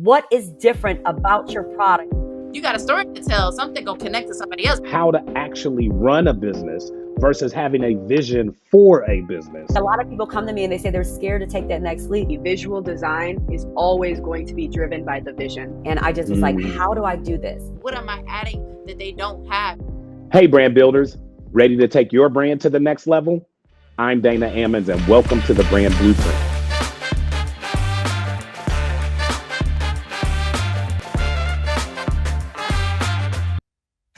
What is different about your product? You got a story to tell. Something gonna connect to somebody else. How to actually run a business versus having a vision for a business. A lot of people come to me and they say they're scared to take that next leap. Visual design is always going to be driven by the vision. And I just was like, how do I do this? What am I adding that they don't have? Hey, brand builders, ready to take your brand to the next level? I'm Dana Ammons, and welcome to the Brand Blueprint.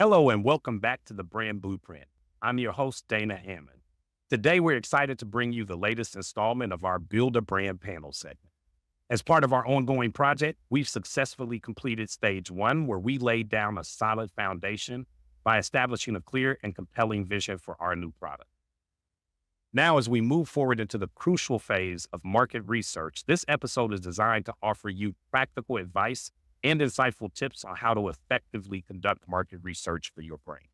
Hello and welcome back to the Brand Blueprint. I'm your host, Dana Ammons. Today, we're excited to bring you the latest installment of our Build a Brand panel segment. As part of our ongoing project, we've successfully completed stage 1, where we laid down a solid foundation by establishing a clear and compelling vision for our new product. Now, as we move forward into the crucial phase of market research, this episode is designed to offer you practical advice and insightful tips on how to effectively conduct market research for your brand.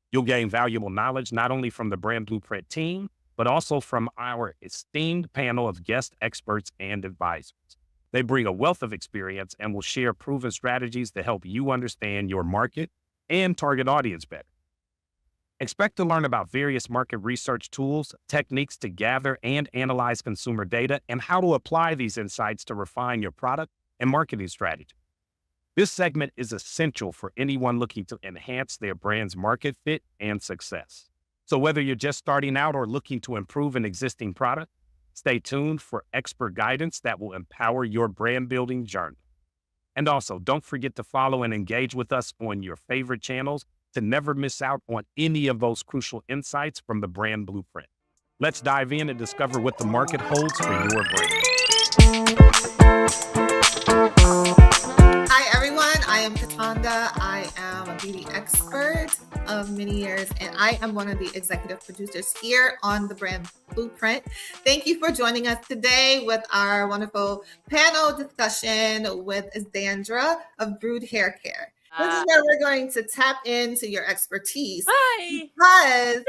You'll gain valuable knowledge not only from the Brand Blueprint team, but also from our esteemed panel of guest experts and advisors. They bring a wealth of experience and will share proven strategies to help you understand your market and target audience better. Expect to learn about various market research tools, techniques to gather and analyze consumer data, and how to apply these insights to refine your product and marketing strategy. This segment is essential for anyone looking to enhance their brand's market fit and success. So whether you're just starting out or looking to improve an existing product, stay tuned for expert guidance that will empower your brand building journey. And also, don't forget to follow and engage with us on your favorite channels to never miss out on any of those crucial insights from the Brand Blueprint. Let's dive in and discover what the market holds for your brand. Hi everyone, I am Cataanda. I am a beauty expert of many years, and I am one of the executive producers here on the Brand Blueprint. Thank you for joining us today with our wonderful panel discussion with Zandra of Brewed haircare. This is where we're going to tap into your expertise. Because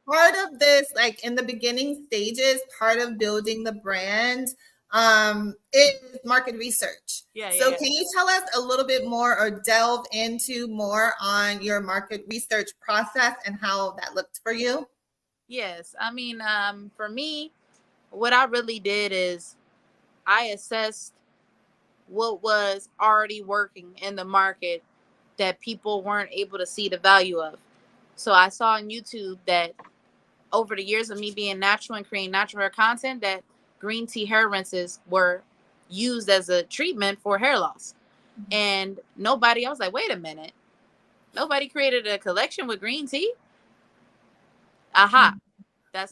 part of this, like in the beginning stages, part of building the brand is market research. Can you tell us a little bit more or delve into more on your market research process and how that looked for you? Yes. I mean, for me, what I really did is I assessed what was already working in the market that people weren't able to see the value of. So I saw on YouTube that over the years of me being natural and creating natural hair content, that green tea hair rinses were used as a treatment for hair loss. And I was like, wait a minute, nobody created a collection with green tea. That's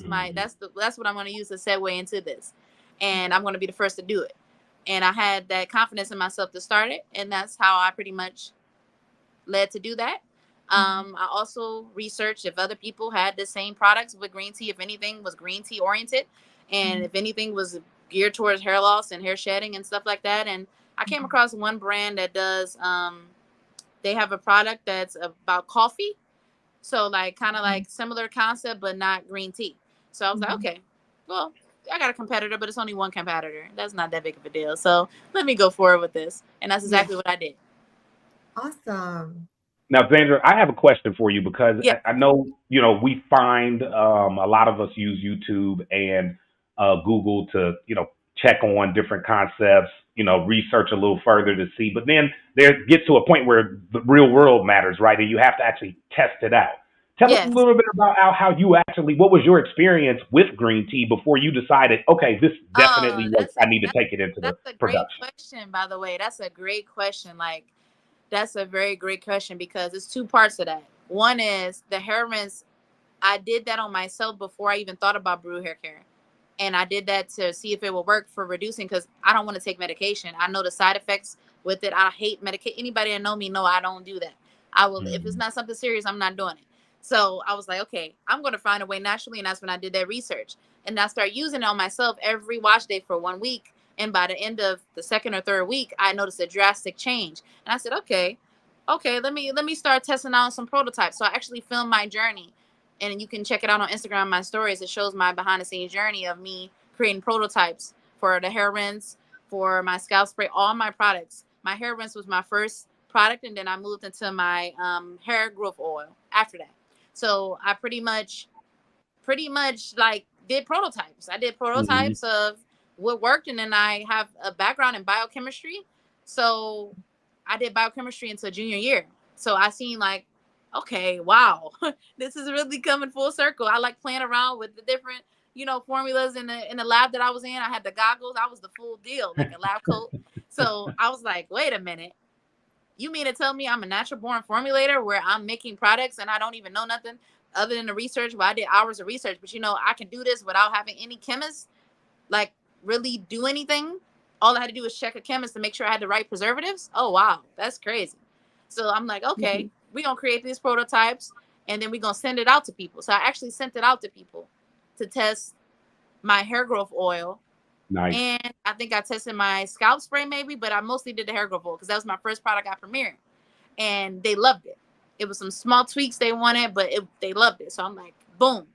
what I'm going to use to segue into this, and I'm going to be the first to do it. And I had that confidence in myself to start it, and that's how I pretty much led to do that. I also researched if other people had the same products with green tea, if anything was green tea oriented, and if anything was geared towards hair loss and hair shedding and stuff like that. And I came across one brand that does, they have a product that's about coffee. So like kind of like similar concept, but not green tea. So I was like, okay, well, I got a competitor, but it's only one competitor. That's not that big of a deal. So let me go forward with this. And that's exactly what I did. Awesome. Now, Zandra, I have a question for you because I know, we find a lot of us use YouTube and Google to, check on different concepts, research a little further to see. But then there gets to a point where the real world matters, right? And you have to actually test it out. Tell us a little bit about how you what was your experience with green tea before you decided, okay, this definitely works. I need to take it into the production. That's a great question, by the way. That's a great question. That's a very great question because it's two parts of that. One is the hair rinse. I did that on myself before I even thought about Brewed hair care. And I did that to see if it will work for reducing, because I don't want to take medication. I know the side effects with it. I hate medication. Anybody that know me know I don't do that. I will, if it's not something serious, I'm not doing it. So I was like, okay, I'm going to find a way naturally. And that's when I did that research. And I started using it on myself every wash day for 1 week. And by the end of the second or third week, I noticed a drastic change. And I said, okay, let me start testing out some prototypes. So I actually filmed my journey, and you can check it out on Instagram, my stories. It shows my behind the scenes journey of me creating prototypes for the hair rinse, for my scalp spray, all my products. My hair rinse was my first product, and then I moved into my hair growth oil after that. So I pretty much like did prototypes. I did prototypes of what worked, and then I have a background in biochemistry. So I did biochemistry until junior year. So I seen like, okay, wow, this is really coming full circle. I like playing around with the different, formulas in the lab that I was in. I had the goggles. I was the full deal, like a lab coat. So I was like, wait a minute. You mean to tell me I'm a natural born formulator where I'm making products and I don't even know nothing other than the research? Well, I did hours of research, but I can do this without having any chemist like really do anything. All I had to do was check a chemist to make sure I had the right preservatives. Oh, wow. That's crazy. So I'm like, okay, we're going to create these prototypes and then we're going to send it out to people. So I actually sent it out to people to test my hair growth oil. Nice. And I think I tested my scalp spray maybe, but I mostly did the hair growth oil because that was my first product I premiered. And they loved it. It was some small tweaks they wanted, but they loved it. So I'm like, boom,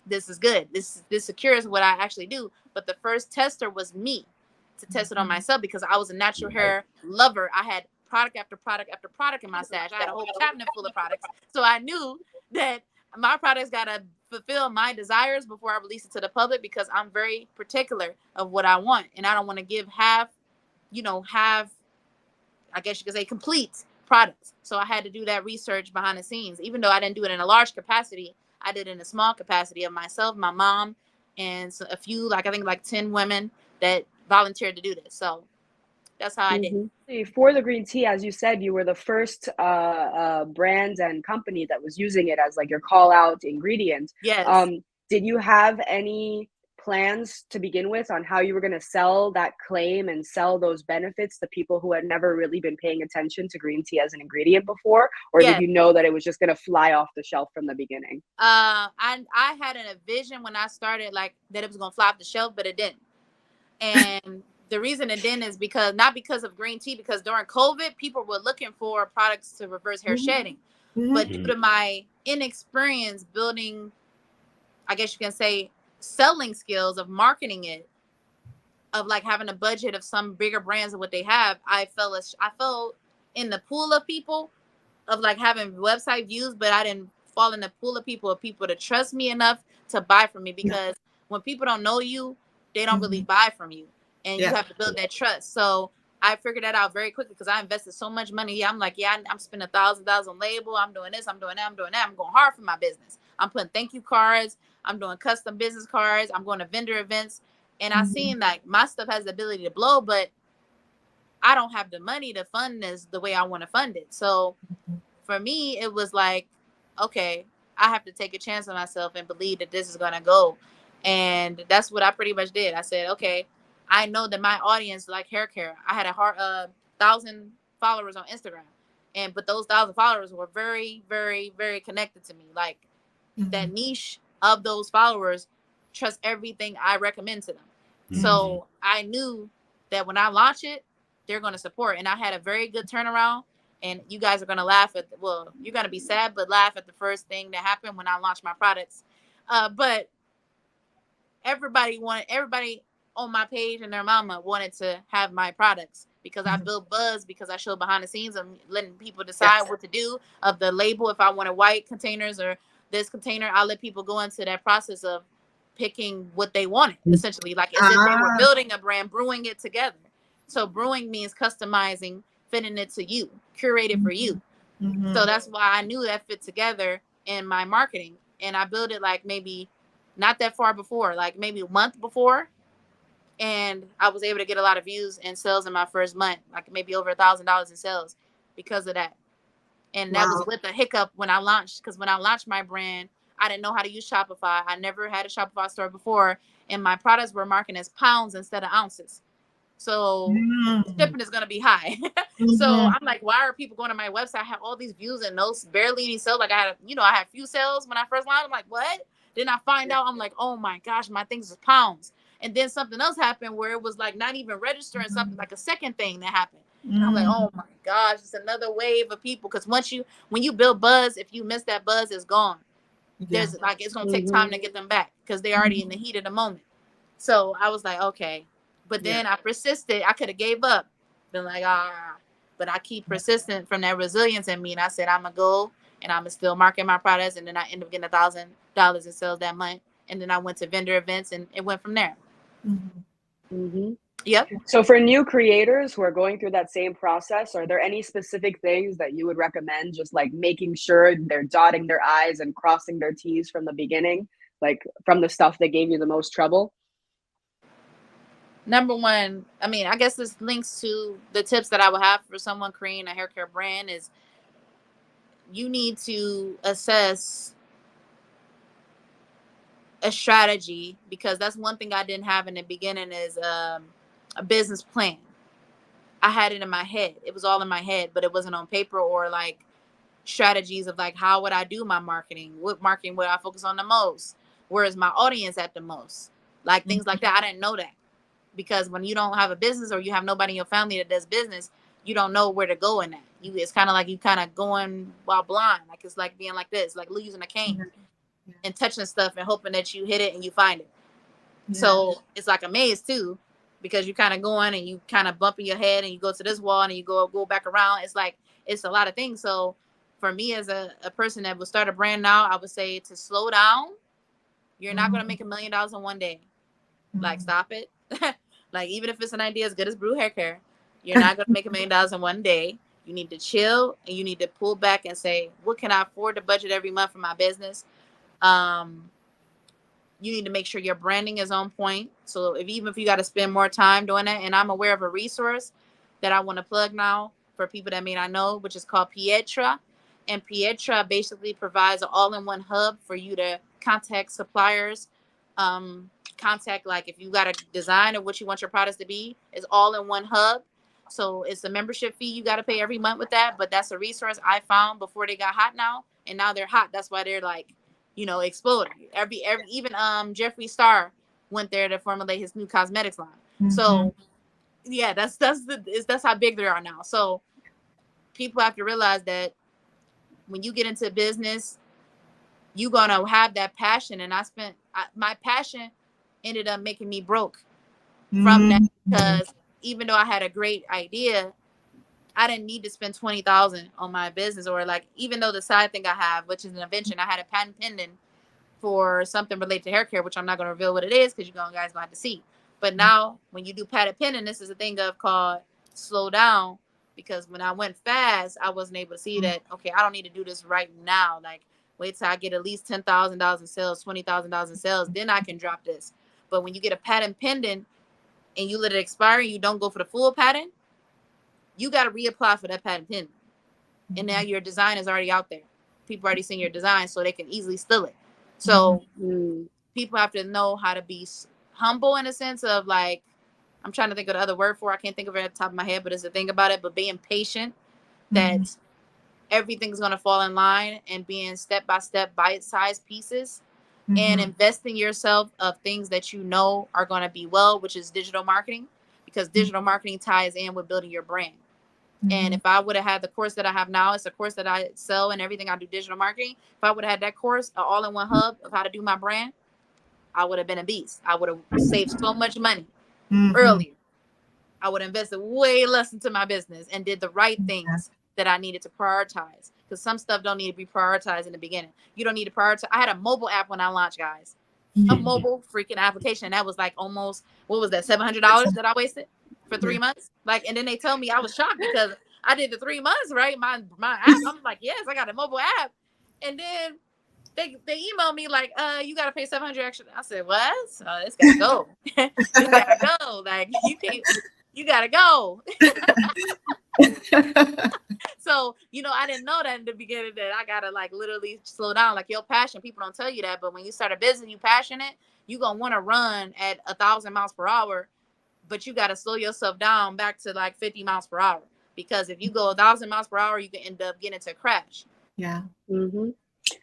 this is good. This secures what I actually do. But the first tester was me to test it on myself because I was a natural hair lover. I had product after product after product in my stash. I had a whole cabinet full of products. So I knew that my products got to fulfill my desires before I release it to the public because I'm very particular of what I want. And I don't want to give half, I guess you could say, complete products. So I had to do that research behind the scenes. Even though I didn't do it in a large capacity, I did it in a small capacity of myself, my mom, and a few, I think 10 women that volunteered to do this. So that's how I did. For the green tea, as you said, you were the first brand and company that was using it as like your call out ingredient. Yes. Did you have any plans to begin with on how you were going to sell that claim and sell those benefits to people who had never really been paying attention to green tea as an ingredient before? Or did you know that it was just going to fly off the shelf from the beginning? I had a vision when I started like that it was going to fly off the shelf, but it didn't. And the reason it didn't is not because of green tea, because during COVID, people were looking for products to reverse hair shedding. But due to my inexperience building, I guess you can say, selling skills of marketing it, of like having a budget of some bigger brands of what they have, I fell in the pool of people of like having website views, but I didn't fall in the pool of people to trust me enough to buy from me, because when people don't know you, they don't really buy from you, and you have to build that trust. So I figured that out very quickly because I invested so much money. I'm like, I'm spending $1,000 on label. I'm doing this. I'm doing that. I'm doing that. I'm going hard for my business. I'm putting thank you cards. I'm doing custom business cards. I'm going to vendor events. And I seen like my stuff has the ability to blow, but I don't have the money to fund this the way I want to fund it. So for me, it was like, okay, I have to take a chance on myself and believe that this is going to go. And that's what I pretty much did. I said, okay, I know that my audience like hair care. I had 1,000 followers on Instagram, but those 1,000 followers were very, very, very connected to me. Like that niche of those followers trust everything I recommend to them. So I knew that when I launch it, they're going to support. And I had a very good turnaround. And you guys are going to laugh you're going to be sad, but laugh at the first thing that happened when I launched my products. But everybody on my page and their mama wanted to have my products because I built buzz, because I show behind the scenes of letting people decide what to do of the label. If I wanted white containers or this container, I let people go into that process of picking what they wanted, essentially, like as if they were building a brand, brewing it together. So brewing means customizing, fitting it to you, curated for you. So that's why I knew that fit together in my marketing. And I built it like maybe not that far before, like maybe a month before. And I was able to get a lot of views and sales in my first month, like maybe over $1,000 in sales because of that. And that was with a hiccup when I launched, because when I launched my brand, I didn't know how to use Shopify. I never had a Shopify store before, and my products were marketed as pounds instead of ounces. So shipping is going to be high. So I'm like, why are people going to my website? I have all these views and no barely any sales. Like I had few sales when I first launched. I'm like, what? Then I find out, I'm like, oh my gosh, my things is pounds. And then something else happened where it was like not even registering, something like a second thing that happened. And I'm like, oh my gosh, it's another wave of people. Because when you build buzz, if you miss that buzz, it's gone. There's like, it's going to take time to get them back because they're already in the heat of the moment. So I was like, okay, But then I persisted. I could have gave up, been like, but I keep persistent from that resilience in me. And I said, I'm going to go and I'm going to still market my products. And then I end up getting $1,000 in sales that month. And then I went to vendor events and it went from there. Yep. So for new creators who are going through that same process, are there any specific things that you would recommend, just like making sure they're dotting their I's and crossing their T's from the beginning, like from the stuff that gave you the most trouble? Number one, I mean, I guess this links to the tips that I would have for someone creating a hair care brand is you need to assess a strategy, because that's one thing I didn't have in the beginning is a business plan. I had it in my head. It was all in my head, but it wasn't on paper or like strategies of like, how would I do my marketing? What marketing would I focus on the most? Where is my audience at the most? Like things like that. I didn't know that. Because when you don't have a business or you have nobody in your family that does business, you don't know where to go in that. It's kind of like you kind of going while blind. Like it's like being like this, like using a cane and touching stuff and hoping that you hit it and you find it. So it's like a maze too, because you kind of going and you kind of bumping your head and you go to this wall and you go back around. It's like, it's a lot of things. So for me as a person that will start a brand now, I would say to slow down. You're not going to make $1 million in one day. Like, stop it. Like, even if it's an idea as good as Brewed Hair Care, you're not going to make $1 million in one day. You need to chill and you need to pull back and say, what can I afford to budget every month for my business? You need to make sure your branding is on point. So even if you got to spend more time doing that, and I'm aware of a resource that I want to plug now for people that may not know, which is called Pietra. And Pietra basically provides an all-in-one hub for you to contact suppliers, contact, like if you got a design of what you want your products to be, is all in one hub. So it's a membership fee you got to pay every month with that. But that's a resource I found before they got hot now. And now they're hot. That's why they're like, exploding. Even Jeffree Star went there to formulate his new cosmetics line. So yeah, that's how big they are now. So people have to realize that when you get into business, you're gonna have that passion. And my passion ended up making me broke from that, because even though I had a great idea, I didn't need to spend $20,000 on my business, or like, even though the side thing I have, which is an invention, I had a patent pending for something related to hair care, which I'm not going to reveal what it is because you guys going to have to see. But now when you do patent pending, this is a thing of called slow down, because when I went fast, I wasn't able to see that, okay, I don't need to do this right now. Like, wait till I get at least $10,000 in sales, $20,000 in sales, then I can drop this. But when you get a patent pending and you let it expire and you don't go for the full patent, you got to reapply for that patent pending. And now your design is already out there. People already seen your design, so they can easily steal it. So people have to know how to be humble in a sense of like, I'm trying to think of the other word for it. I can't think of it at the top of my head, but it's a thing about it. But being patient, that everything's going to fall in line, and being step-by-step, bite-sized pieces, and investing yourself of things that you know are going to be well, which is digital marketing, because digital marketing ties in with building your brand. And if I would have had the course that I have now, it's a course that I sell and everything. I do digital marketing. If I would have had that course, an all-in-one hub of how to do my brand, I would have been a beast. I would have saved so much money earlier. I would have invested way less into my business and did the right things that I needed to prioritize. Because some stuff don't need to be prioritized in the beginning. You don't need to prioritize. I had a mobile app when I launched, guys. A mobile freaking application. That was like almost, what was that, $700 that I wasted for 3 months? Like, and then they tell me, I was shocked because I did the 3 months, right? My app. I'm like, yes, I got a mobile app. And then they emailed me like, you got to pay $700 extra. I said, what? So it's got to go. It's got to go. Like, you got to go. So, I didn't know that in the beginning, that I got to like literally slow down. Like, your passion, people don't tell you that. But when you start a business, you passionate, you going to want to run at 1,000 miles per hour. But you got to slow yourself down back to like 50 miles per hour. Because if you go 1,000 miles per hour, you can end up getting into a crash. Yeah.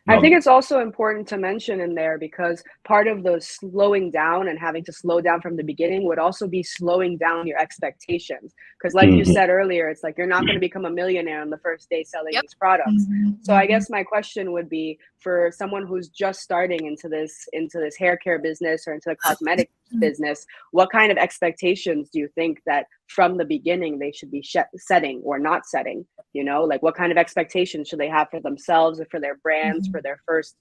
I think it's also important to mention in there, because part of the slowing down and having to slow down from the beginning would also be slowing down your expectations. Because like you said earlier, it's like you're not going to become a millionaire on the first day selling these products. So I guess my question would be, for someone who's just starting into this hair care business or into the cosmetic business, what kind of expectations do you think that from the beginning they should be setting or not setting? You know, like what kind of expectations should they have for themselves or for their brands, for their first,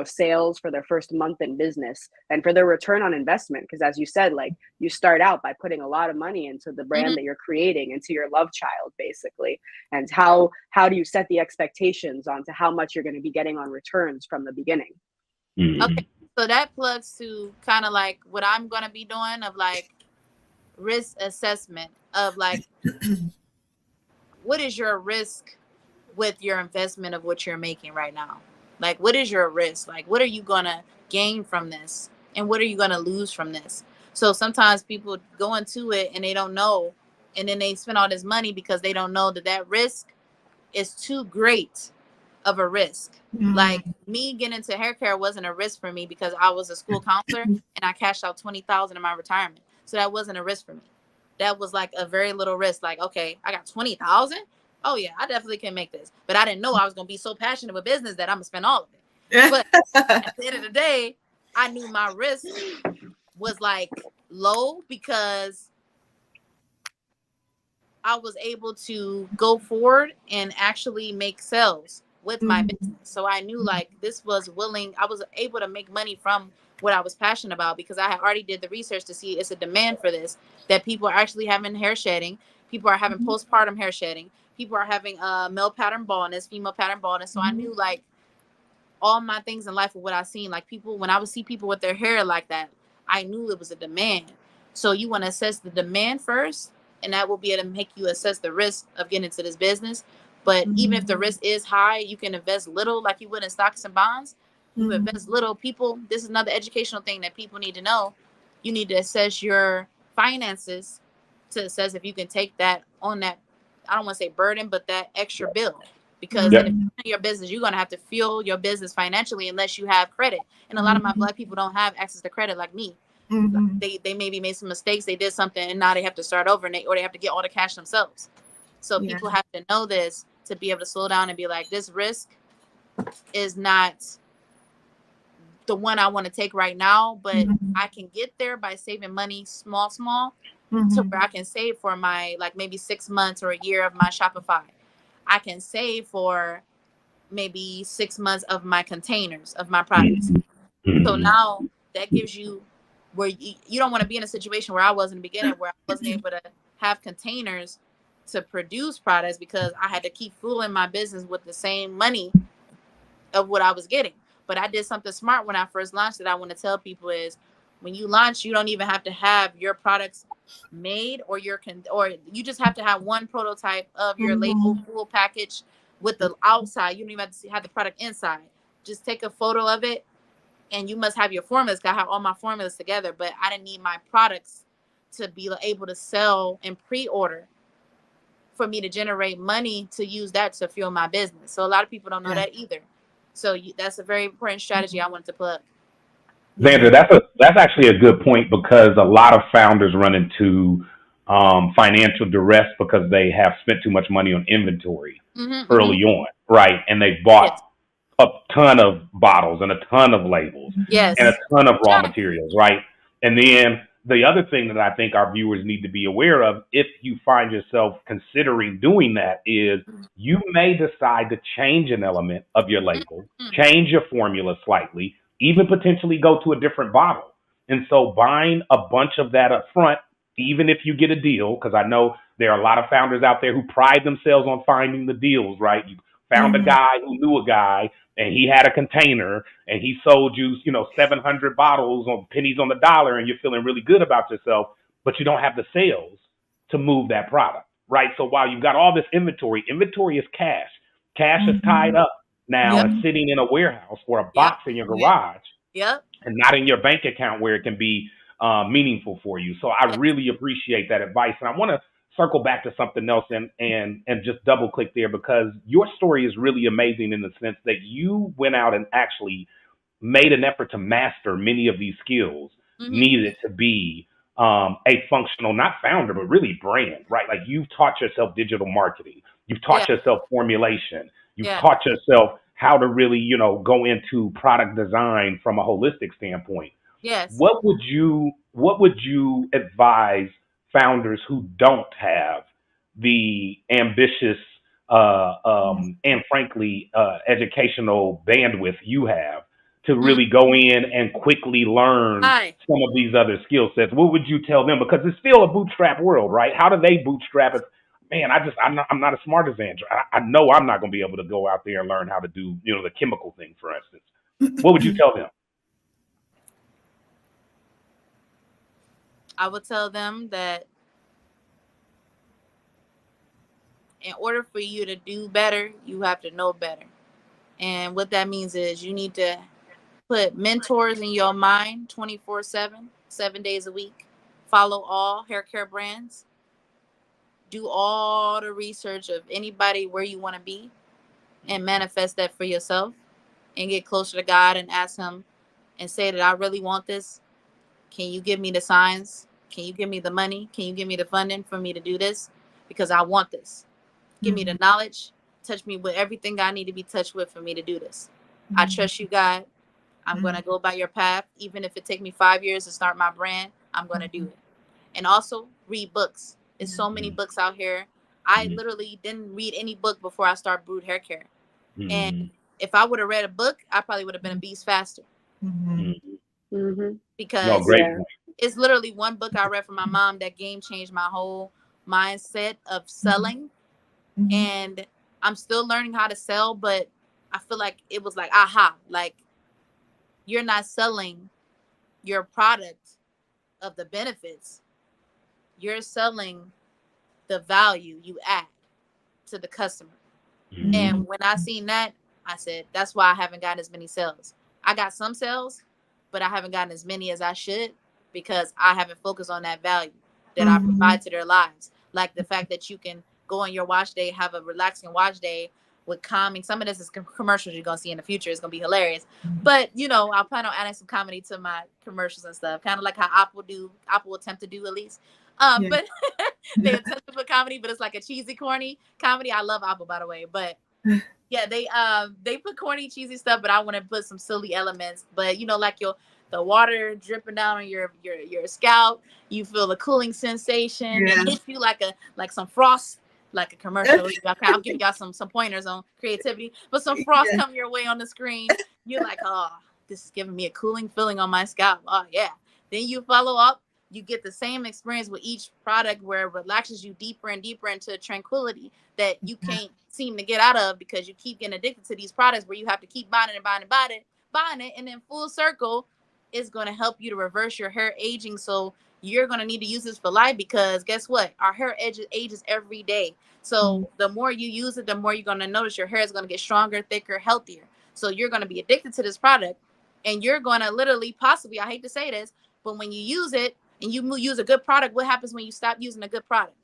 sales, for their first month in business, and for their return on investment? Because as you said, like, you start out by putting a lot of money into the brand that you're creating, into your love child, basically. And how do you set the expectations onto how much you're going to be getting on returns from the beginning? Okay, so that plugs to kind of like what I'm going to be doing, of like risk assessment of like, what is your risk with your investment of what you're making right now? Like, what is your risk? Like, what are you going to gain from this? And what are you going to lose from this? So sometimes people go into it and they don't know. And then they spend all this money because they don't know that risk is too great of a risk. Like, me getting into hair care wasn't a risk for me because I was a school counselor and I cashed out $20,000 in my retirement. So that wasn't a risk for me. That was like a very little risk. Like, okay, I got 20,000. Oh yeah, I definitely can make this. But I didn't know I was going to be so passionate with business that I'm gonna spend all of it. But at the end of the day, I knew my risk was like low because I was able to go forward and actually make sales with my business. So I knew like this was I was able to make money from what I was passionate about, because I had already did the research to see it's a demand for this, that people are actually having hair shedding. People are having postpartum hair shedding. People are having male pattern baldness, female pattern baldness. So I knew like all my things in life of what I seen, like people, when I would see people with their hair like that, I knew it was a demand. So you want to assess the demand first, and that will be able to make you assess the risk of getting into this business. But even if the risk is high, you can invest little, like you would in stocks and bonds. You invest little. People, this is another educational thing that people need to know. You need to assess your finances to assess if you can take that on that, I don't want to say burden, but that extra bill. Because in your business, you're going to have to fuel your business financially unless you have credit. And a lot of my Black people don't have access to credit like me. They maybe made some mistakes. They did something and now they have to start over, and or they have to get all the cash themselves. So people have to know this to be able to slow down and be like, this risk is not the one I want to take right now, but I can get there by saving money small, to where I can save for my, like maybe 6 months or a year of my Shopify. I can save for maybe 6 months of my containers of my products. So now that gives you where you don't want to be in a situation where I was in the beginning, where I wasn't able to have containers to produce products because I had to keep fueling my business with the same money of what I was getting. But I did something smart when I first launched that I want to tell people is, when you launch, you don't even have to have your products made, or you just have to have one prototype of your label full package with the outside. You don't even have to have the product inside. Just take a photo of it, and you must have your formulas. I have all my formulas together, but I didn't need my products to be able to sell and pre-order for me to generate money to use that to fuel my business. So a lot of people don't know that either. So that's a very important strategy I wanted to plug. Zandra, that's actually a good point, because a lot of founders run into financial duress because they have spent too much money on inventory early on, right? And they bought a ton of bottles and a ton of labels and a ton of raw materials, right? And then the other thing that I think our viewers need to be aware of, if you find yourself considering doing that, is you may decide to change an element of your label, change your formula slightly, even potentially go to a different bottle. And so buying a bunch of that up front, even if you get a deal, because I know there are a lot of founders out there who pride themselves on finding the deals, right? You found a guy who knew a guy, and he had a container, and he sold you, 700 bottles on pennies on the dollar, and you're feeling really good about yourself, but you don't have the sales to move that product, right? So while you've got all this inventory is cash. Cash is tied up now and sitting in a warehouse or a box in your garage, and not in your bank account where it can be meaningful for you. So I really appreciate that advice. And I want to circle back to something else and just double click there, because your story is really amazing in the sense that you went out and actually made an effort to master many of these skills needed to be a functional, not founder, but really brand, right? Like you've taught yourself digital marketing, you've taught yourself formulation, you've taught yourself how to really, go into product design from a holistic standpoint. Yes. What would you advise founders who don't have the ambitious and frankly educational bandwidth you have to really go in and quickly learn some of these other skill sets? What would you tell them? Because it's still a bootstrap world, right? How do they bootstrap it? Man, I'm not as smart as Zandra. I know I'm not going to be able to go out there and learn how to do, the chemical thing, for instance. What would you tell them? I would tell them that in order for you to do better, you have to know better. And what that means is you need to put mentors in your mind 24/7, 7 days a week. Follow all hair care brands. Do all the research of anybody where you want to be and manifest that for yourself and get closer to God and ask him and say that I really want this. Can you give me the signs? Can you give me the money? Can you give me the funding for me to do this? Because I want this. Give me the knowledge. Touch me with everything I need to be touched with for me to do this. I trust you, God. I'm going to go by your path. Even if it takes me 5 years to start my brand, I'm going to do it. And also read books. There's so many books out here. I literally didn't read any book before I started Brewed Hair Care. And if I would have read a book, I probably would have been a beast faster. Because it's literally one book I read from my mom that game changed my whole mindset of selling. And I'm still learning how to sell, but I feel like it was like, aha, like you're not selling your product of the benefits. You're selling the value you add to the customer. And when I seen that, I said, that's why I haven't gotten as many sales. I got some sales, but I haven't gotten as many as I should because I haven't focused on that value that I provide to their lives. Like the fact that you can go on your watch day, have a relaxing watch day with calming. Some of this is commercials you're going to see in the future. It's going to be hilarious. But, I'll plan on adding some comedy to my commercials and stuff. Kind of like how Apple will attempt to do at least. But they attempt to put comedy, but it's like a cheesy, corny comedy. I love Apple, by the way. But yeah, they put corny, cheesy stuff, but I want to put some silly elements. But, like the water dripping down on your scalp, you feel the cooling sensation. It hits you like some frost, like a commercial. I'll give y'all some pointers on creativity, but some frost come your way on the screen. You're like, oh, this is giving me a cooling feeling on my scalp. Oh yeah. Then you follow up. You get the same experience with each product where it relaxes you deeper and deeper into tranquility that you can't seem to get out of because you keep getting addicted to these products where you have to keep buying it, and then full circle is going to help you to reverse your hair aging. So you're going to need to use this for life because guess what? Our hair ages every day. So the more you use it, the more you're going to notice your hair is going to get stronger, thicker, healthier. So you're going to be addicted to this product and you're going to literally possibly, I hate to say this, but when you use it and you use a good product, what happens when you stop using a good product?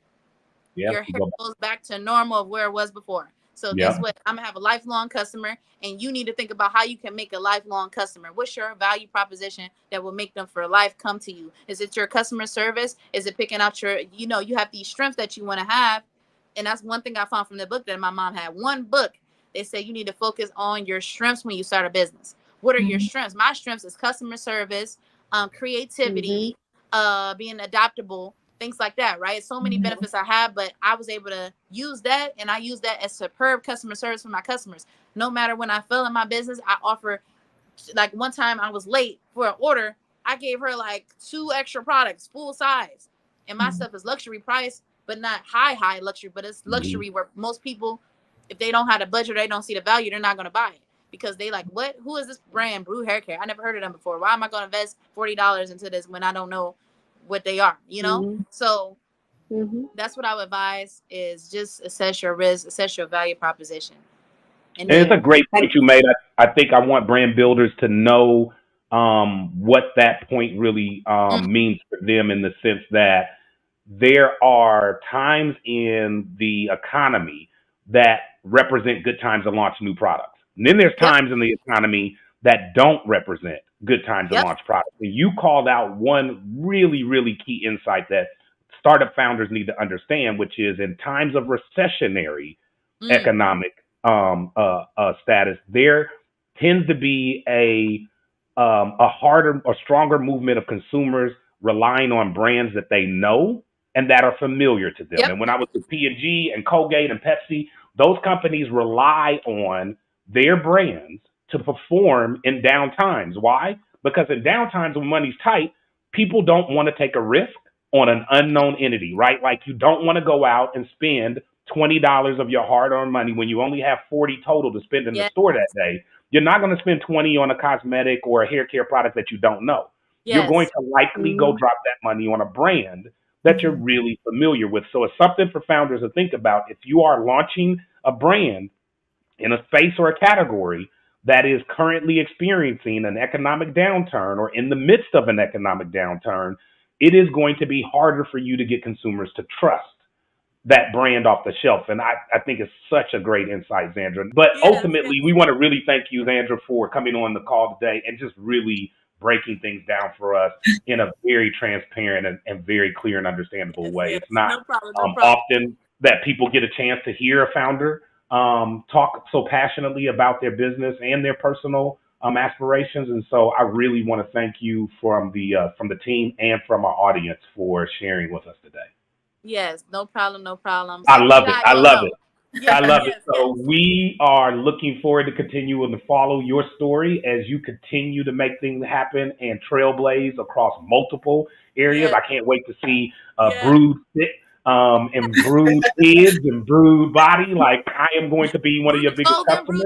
Your hair goes back to normal of where it was before. So guess what? I'm going to have a lifelong customer and you need to think about how you can make a lifelong customer. What's your value proposition that will make them for life come to you? Is it your customer service? Is it picking out your, you have these strengths that you want to have. And that's one thing I found from the book that my mom had. One book, they say you need to focus on your strengths when you start a business. What are your strengths? My strengths is customer service, creativity, being adaptable, things like that, right? So many benefits I have, but I was able to use that, and I use that as superb customer service for my customers. No matter when I fail in my business, I offer, like one time I was late for an order, I gave her like 2 extra products, full size. And my stuff is luxury price, but not high luxury, but it's luxury where most people, if they don't have the budget or they don't see the value, they're not going to buy it. Because they like, what? Who is this brand, Brewed Hair Care? I never heard of them before. Why am I going to invest $40 into this when I don't know what they are, So that's what I would advise is just assess your risk, assess your value proposition. And it's a great point you made. I think I want brand builders to know what that point really means for them in the sense that there are times in the economy that represent good times to launch new products. And then there's times in the economy that don't represent good times to launch products. And you called out one really, really key insight that startup founders need to understand, which is in times of recessionary economic status, there tends to be a harder or stronger movement of consumers relying on brands that they know and that are familiar to them. And when I was with P&G and Colgate and Pepsi, those companies rely on their brands to perform in down times. Why? Because in down times when money's tight, people don't want to take a risk on an unknown entity, right? Like you don't want to go out and spend $20 of your hard-earned money when you only have 40 total to spend in the store that day. You're not going to spend 20 on a cosmetic or a hair care product that you don't know. You're going to likely go drop that money on a brand that you're really familiar with. So it's something for founders to think about. If you are launching a brand in a space or a category that is currently experiencing an economic downturn or in the midst of an economic downturn, it is going to be harder for you to get consumers to trust that brand off the shelf. And I think it's such a great insight, Zandra. But ultimately, we want to really thank you, Zandra, for coming on the call today and just really breaking things down for us in a very transparent and very clear and understandable way. It's not often that people get a chance to hear a founder talk so passionately about their business and their personal aspirations. And so I really want to thank you from the team and from our audience for sharing with us today. Yes, no problem, no problem. I love it. I love it. I love it. So we are looking forward to continuing to follow your story as you continue to make things happen and trailblaze across multiple areas. I can't wait to see Brewed fit and Brewed kids and Brewed body. Like I am going to be one of your biggest customers.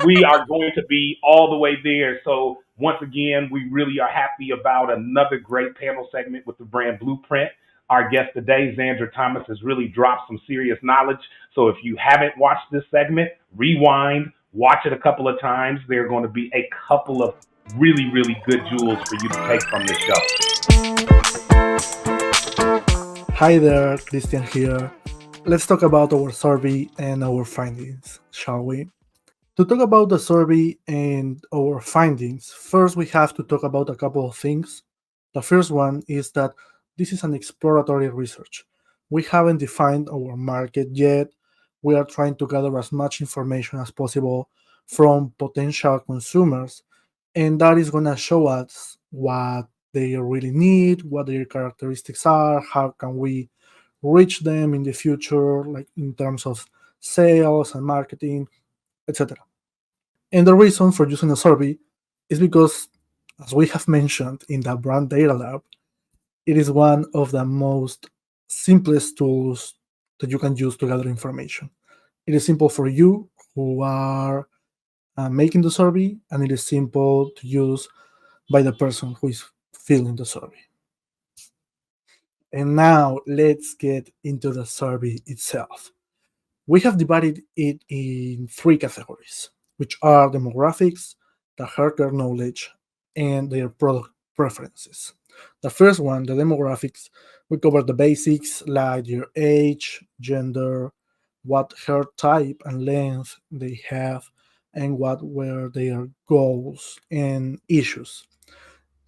We are going to be all the way there. So once again, we really are happy about another great panel segment with the brand Blueprint. Our guest today, Zandra Thomas, has really dropped some serious knowledge. So if you haven't watched this segment, rewind, watch it a couple of times. There are going to be a couple of really, really good jewels for you to take from this show. Hi there, Christian here. Let's talk about our survey and our findings, shall we? To talk about the survey and our findings, first we have to talk about a couple of things. The first one is that this is an exploratory research. We haven't defined our market yet. We are trying to gather as much information as possible from potential consumers, and that is going to show us what they really need, what their characteristics are, how can we reach them in the future, like in terms of sales and marketing, etc. And the reason for using a survey is because, as we have mentioned in the Brand Data Lab, it is one of the most simplest tools that you can use to gather information. It is simple for you who are making the survey, and it is simple to use by the person who is filling the survey. And now let's get into the survey itself. We have divided it in 3 categories, which are demographics, the haircare knowledge, and their product preferences. The first one, the demographics, we cover the basics like your age, gender, what hair type and length they have, and what were their goals and issues.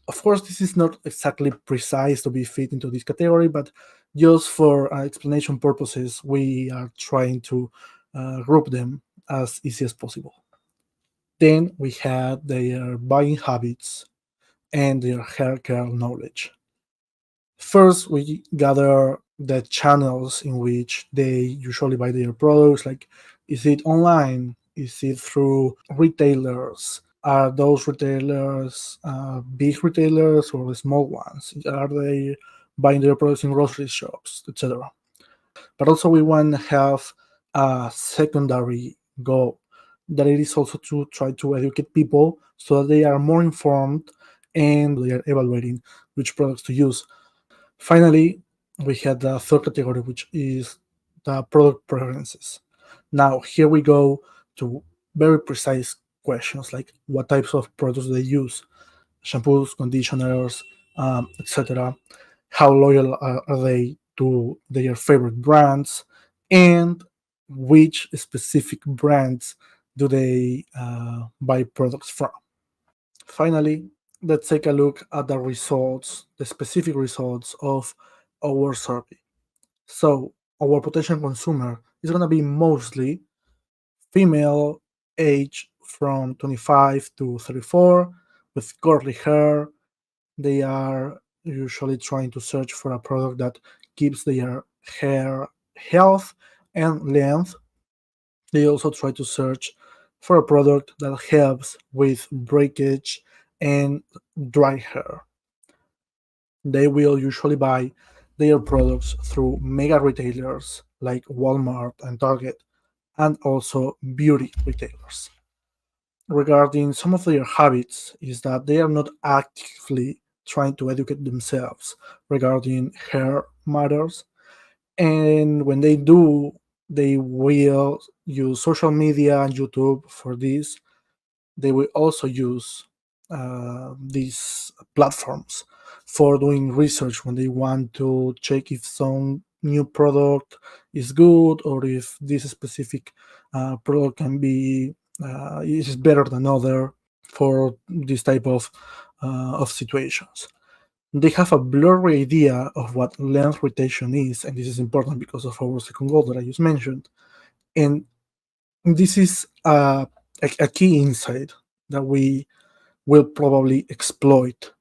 Of course, this is not exactly precise to be fit into this category, but just for explanation purposes, we are trying to group them as easy as possible. Then we had their buying habits and their hair care knowledge. First, we gather the channels in which they usually buy their products, like is it online? Is it through retailers? Are those retailers big retailers or small ones? Are they buying their products in grocery shops, etc.? But also we want to have a secondary goal, that it is also to try to educate people so that they are more informed and they are evaluating which products to use. Finally, we had the third category, which is the product preferences. Now, here we go to very precise questions like what types of products they use, shampoos, conditioners, etc. how loyal are they to their favorite brands, and which specific brands do they buy products from. Finally, let's take a look at the results, the specific results of our survey. So, our potential consumer is going to be mostly female, age from 25 to 34, with curly hair. They are usually trying to search for a product that keeps their hair health and length. They also try to search for a product that helps with breakage and dry hair. They will usually buy their products through mega retailers like Walmart and Target, and also beauty retailers. Regarding some of their habits, is that they are not actively trying to educate themselves regarding hair matters. And when they do, they will use social media and YouTube for this. They will also use these platforms for doing research when they want to check if some new product is good, or if this specific product can be is better than other for this type of situations. They have a blurry idea of what length retention is, and this is important because of our second goal that I just mentioned. And this is a key insight that we will probably exploit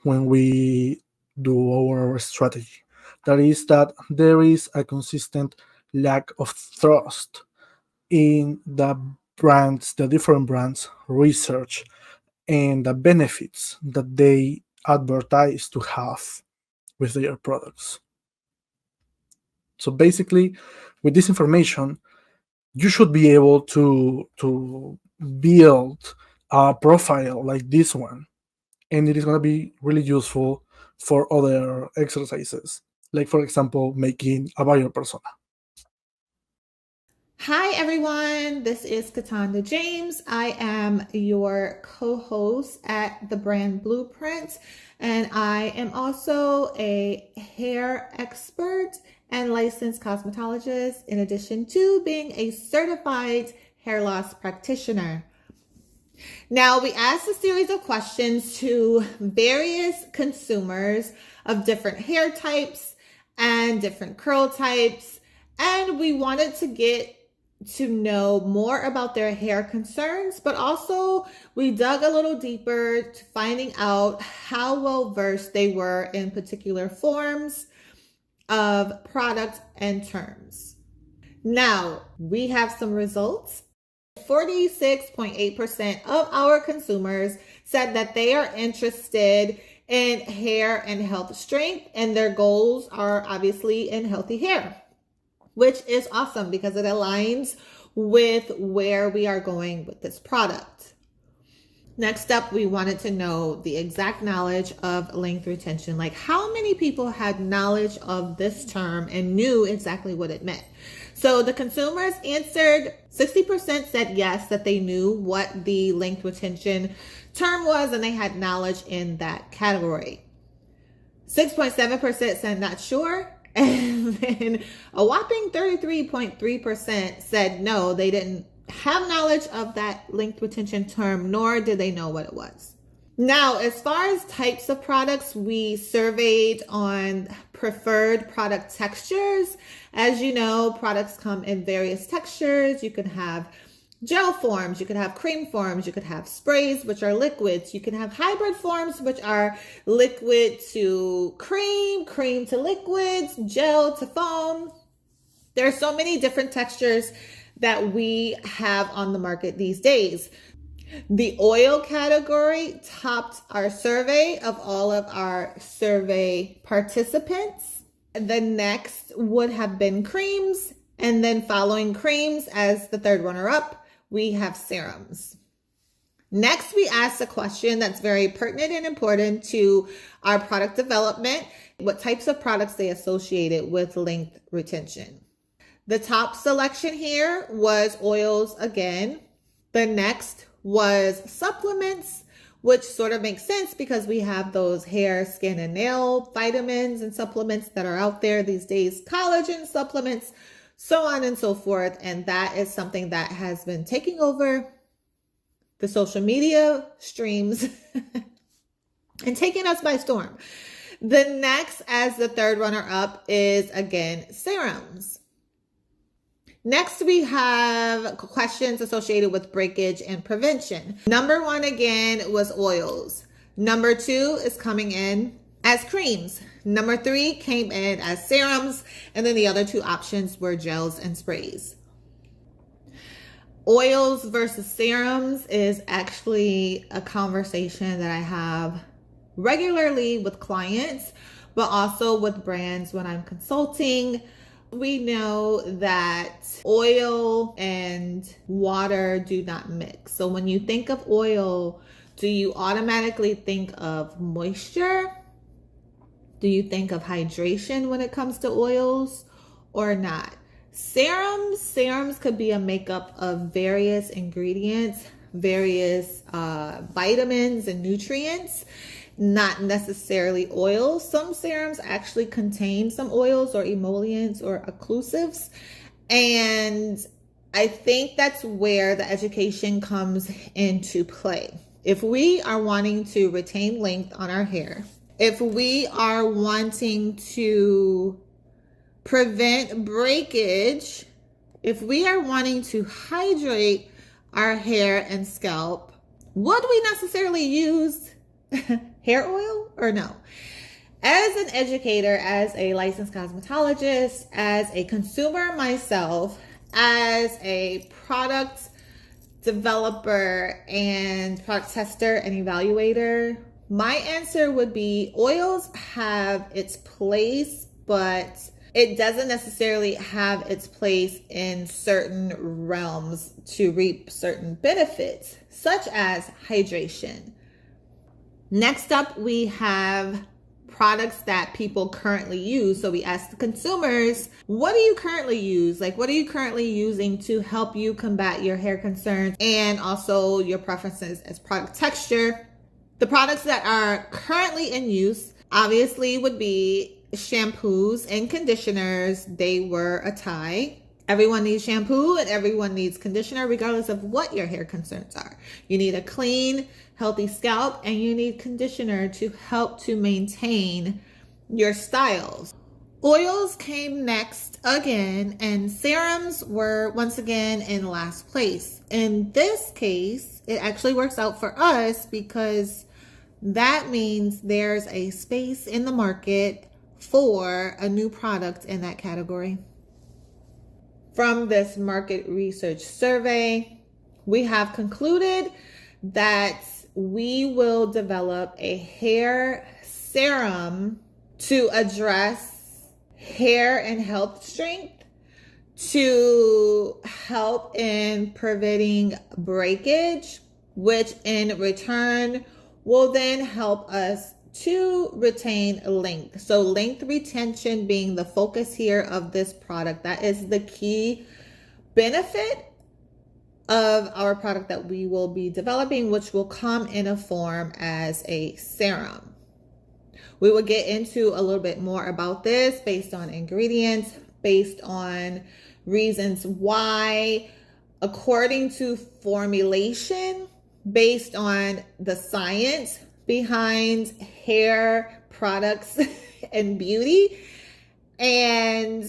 when we do our strategy. That is that there is a consistent lack of trust in the different brands research and the benefits that they advertise to have with their products. So basically, with this information, you should be able to build a profile like this one, and it is going to be really useful for other exercises, like for example making a buyer persona. Hi everyone, this is Cataanda James. I am your co-host at the Brand Blueprint, and I am also a hair expert and licensed cosmetologist, in addition to being a certified hair loss practitioner. Now, we asked a series of questions to various consumers of different hair types and different curl types, and we wanted to get to know more about their hair concerns, but also we dug a little deeper to finding out how well versed they were in particular forms of product and terms. Now, we have some results. 46.8% of our consumers said that they are interested in hair and health strength, and their goals are obviously in healthy hair, which is awesome because it aligns with where we are going with this product. Next up, we wanted to know the exact knowledge of length retention. Like, how many people had knowledge of this term and knew exactly what it meant? So the consumers answered, 60% said yes, that they knew what the length retention term was and they had knowledge in that category. 6.7% said not sure. And then a whopping 33.3% said no, they didn't have knowledge of that length retention term, nor did they know what it was. Now, as far as types of products, we surveyed on preferred product textures. As you know, products come in various textures. You can have gel forms, you could have cream forms, you could have sprays, which are liquids. You can have hybrid forms, which are liquid to cream, cream to liquids, gel to foam. There are so many different textures that we have on the market these days. The oil category topped our survey of all of our survey participants. The next would have been creams, and then following creams as the third runner-up, we have serums. Next, we asked a question that's very pertinent and important to our product development: what types of products they associated with length retention. The top selection here was oils again. The next was supplements, which sort of makes sense because we have those hair, skin, and nail vitamins and supplements that are out there these days, collagen supplements, so on and so forth. And that is something that has been taking over the social media streams and taking us by storm. The next, as the third runner up, is again serums. Next, we have questions associated with breakage and prevention. Number 1 again was oils. Number 2 is coming in as creams. Number 3 came in as serums, and then the other 2 options were gels and sprays. Oils versus serums is actually a conversation that I have regularly with clients, but also with brands when I'm consulting. We know that oil and water do not mix. So when you think of oil, do you automatically think of moisture? Do you think of hydration when it comes to oils or not? Serums could be a makeup of various ingredients, various vitamins and nutrients, not necessarily oils. Some serums actually contain some oils or emollients or occlusives. And I think that's where the education comes into play. If we are wanting to retain length on our hair, if we are wanting to prevent breakage, if we are wanting to hydrate our hair and scalp, would we necessarily use hair oil or no? As an educator, as a licensed cosmetologist, as a consumer myself, as a product developer and product tester and evaluator, my answer would be oils have its place, but it doesn't necessarily have its place in certain realms to reap certain benefits, such as hydration. Next up, we have products that people currently use. So we asked the consumers, what do you currently use? Like, what are you currently using to help you combat your hair concerns and also your preferences as product texture? The products that are currently in use obviously would be shampoos and conditioners. They were a tie. Everyone needs shampoo and everyone needs conditioner, regardless of what your hair concerns are. You need a clean, healthy scalp, and you need conditioner to help to maintain your styles. Oils came next again, and serums were once again in last place. In this case, it actually works out for us because that means there's a space in the market for a new product in that category. From this market research survey, we have concluded that we will develop a hair serum to address hair and health strength, to help in preventing breakage, which in return will then help us to retain length. So length retention being the focus here of this product. That is the key benefit of our product that we will be developing, which will come in a form as a serum. We will get into a little bit more about this based on ingredients, based on reasons why, according to formulation, based on the science behind hair products and beauty. And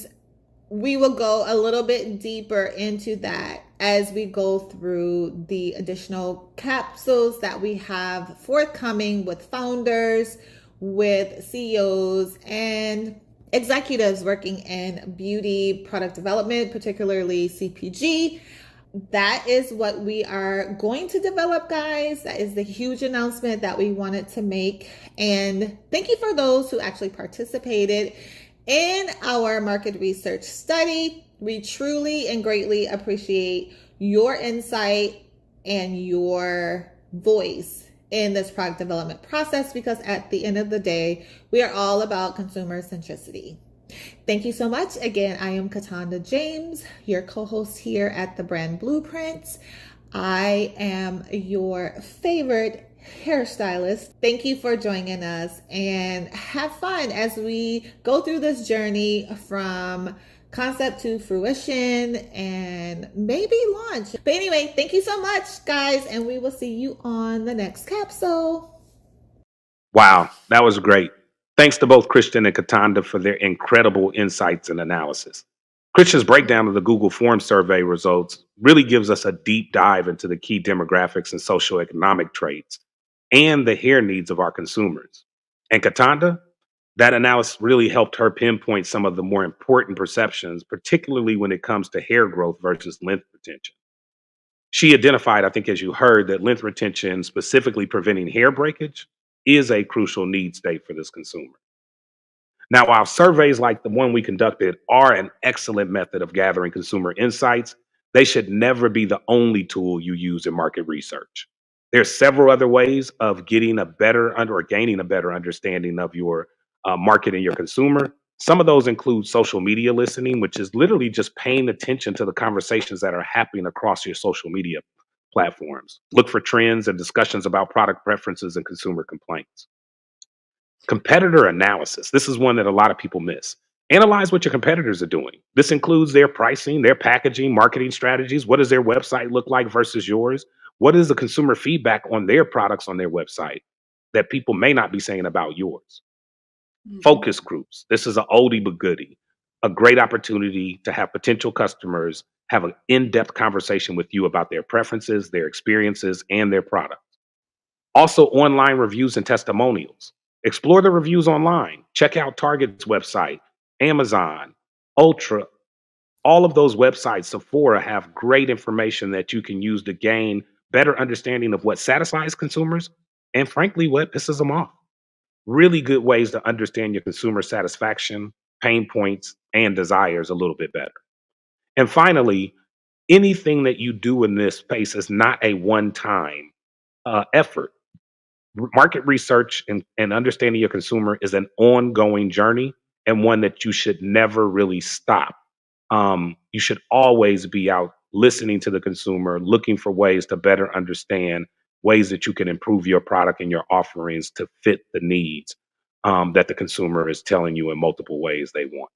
we will go a little bit deeper into that as we go through the additional capsules that we have forthcoming with founders, with CEOs, and executives working in beauty product development, particularly CPG. That is what we are going to develop, guys. That is the huge announcement that we wanted to make. And thank you for those who actually participated in our market research study. We truly and greatly appreciate your insight and your voice in this product development process, because at the end of the day, we are all about consumer centricity. Thank you so much. Again, I am Cataanda James, your co-host here at the Brand Blueprint. I am your favorite hairstylist. Thank you for joining us, and have fun as we go through this journey from concept to fruition and maybe launch. But anyway, thank you so much, guys, and we will see you on the next capsule. Wow, that was great. Thanks to both Christian and Cataanda for their incredible insights and analysis. Christian's breakdown of the Google Form survey results really gives us a deep dive into the key demographics and socioeconomic traits and the hair needs of our consumers. And Cataanda, that analysis really helped her pinpoint some of the more important perceptions, particularly when it comes to hair growth versus length retention. She identified, I think, as you heard, that length retention, specifically preventing hair breakage, is a crucial need state for this consumer. Now, while surveys like the one we conducted are an excellent method of gathering consumer insights, they should never be the only tool you use in market research. There's several other ways of getting a better or gaining a better understanding of your market and your consumer. Some of those include social media listening, which is literally just paying attention to the conversations that are happening across your social media platforms. Look for trends and discussions about product preferences and consumer complaints. Competitor analysis. This is one that a lot of people miss. Analyze what your competitors are doing. This includes their pricing, their packaging, marketing strategies. What does their website look like versus yours? What is the consumer feedback on their products on their website that people may not be saying about yours? Focus groups. This is an oldie but goodie. A great opportunity to have potential customers have an in-depth conversation with you about their preferences, their experiences, and their products. Also, online reviews and testimonials. Explore the reviews online. Check out Target's website, Amazon, Ultra. All of those websites, Sephora, have great information that you can use to gain better understanding of what satisfies consumers and, frankly, what pisses them off. Really good ways to understand your consumer satisfaction, pain points, and desires a little bit better. And finally, anything that you do in this space is not a one-time effort. Market research and understanding your consumer is an ongoing journey and one that you should never really stop. You should always be out listening to the consumer, looking for ways to better understand ways that you can improve your product and your offerings to fit the needs that the consumer is telling you in multiple ways they want.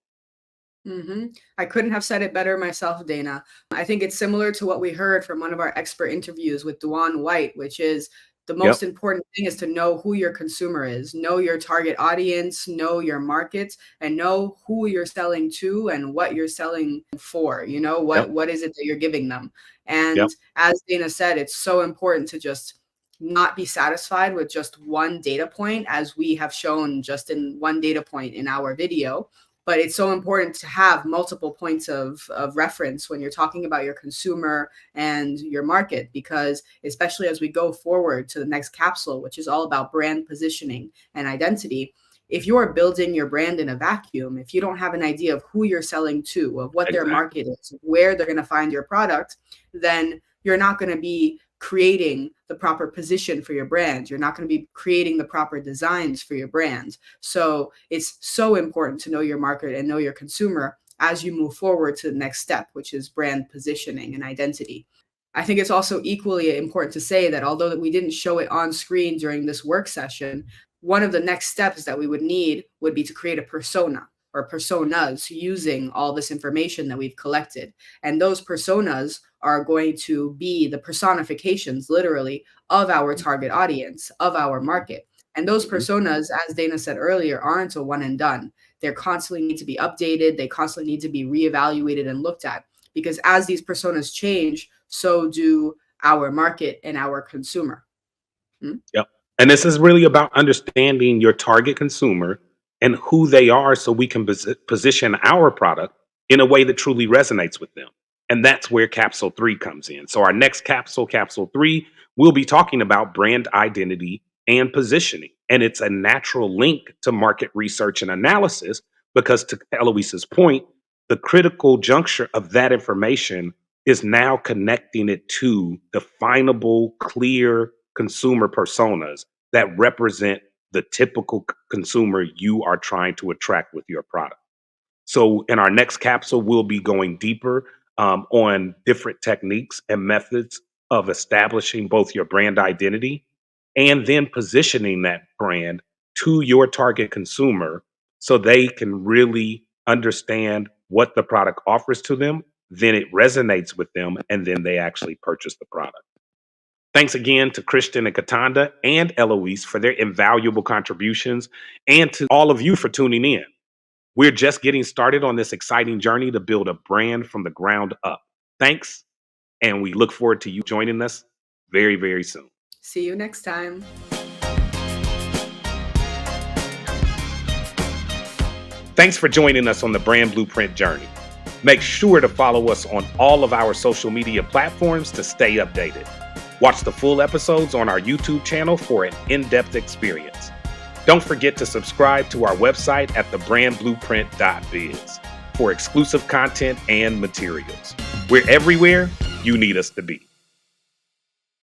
I couldn't have said it better myself, Dana. I think it's similar to what we heard from one of our expert interviews with Dwan White, which is the most important thing is to know who your consumer is, know your target audience, know your market, and know who you're selling to and what you're selling for. You know, what is it that you're giving them? And as Dana said, it's so important to just not be satisfied with just one data point, as we have shown just in one data point in our video. But it's so important to have multiple points of reference when you're talking about your consumer and your market, because especially as we go forward to the next capsule, which is all about brand positioning and identity, if you're building your brand in a vacuum, if you don't have an idea of who you're selling to, of what their market is, where they're going to find your product, then you're not going to be creating the proper position for your brand. You're not going to be creating the proper designs for your brand. So it's so important to know your market and know your consumer as you move forward to the next step, which is brand positioning and identity. I think it's also equally important to say that although we didn't show it on screen during this work session, one of the next steps that we would need would be to create a persona or personas using all this information that we've collected. And those personas are going to be the personifications, literally, of our target audience, of our market. And those personas, as Dana said earlier, aren't a one and done. They constantly need to be updated. They constantly need to be reevaluated and looked at, because as these personas change, so do our market and our consumer. Yep. And this is really about understanding your target consumer and who they are so we can position our product in a way that truly resonates with them. And that's where capsule 3 comes in. So our next capsule, capsule 3, we'll be talking about brand identity and positioning. And it's a natural link to market research and analysis because, to Heloise's point, the critical juncture of that information is now connecting it to definable, clear consumer personas that represent the typical consumer you are trying to attract with your product. So in our next capsule, we'll be going deeper on different techniques and methods of establishing both your brand identity and then positioning that brand to your target consumer so they can really understand what the product offers to them. Then it resonates with them, and then they actually purchase the product. Thanks again to Christian and Cataanda and Heloise for their invaluable contributions, and to all of you for tuning in. We're just getting started on this exciting journey to build a brand from the ground up. Thanks, and we look forward to you joining us very, very soon. See you next time. Thanks for joining us on the Brand Blueprint journey. Make sure to follow us on all of our social media platforms to stay updated. Watch the full episodes on our YouTube channel for an in-depth experience. Don't forget to subscribe to our website at thebrandblueprint.biz for exclusive content and materials. We're everywhere you need us to be.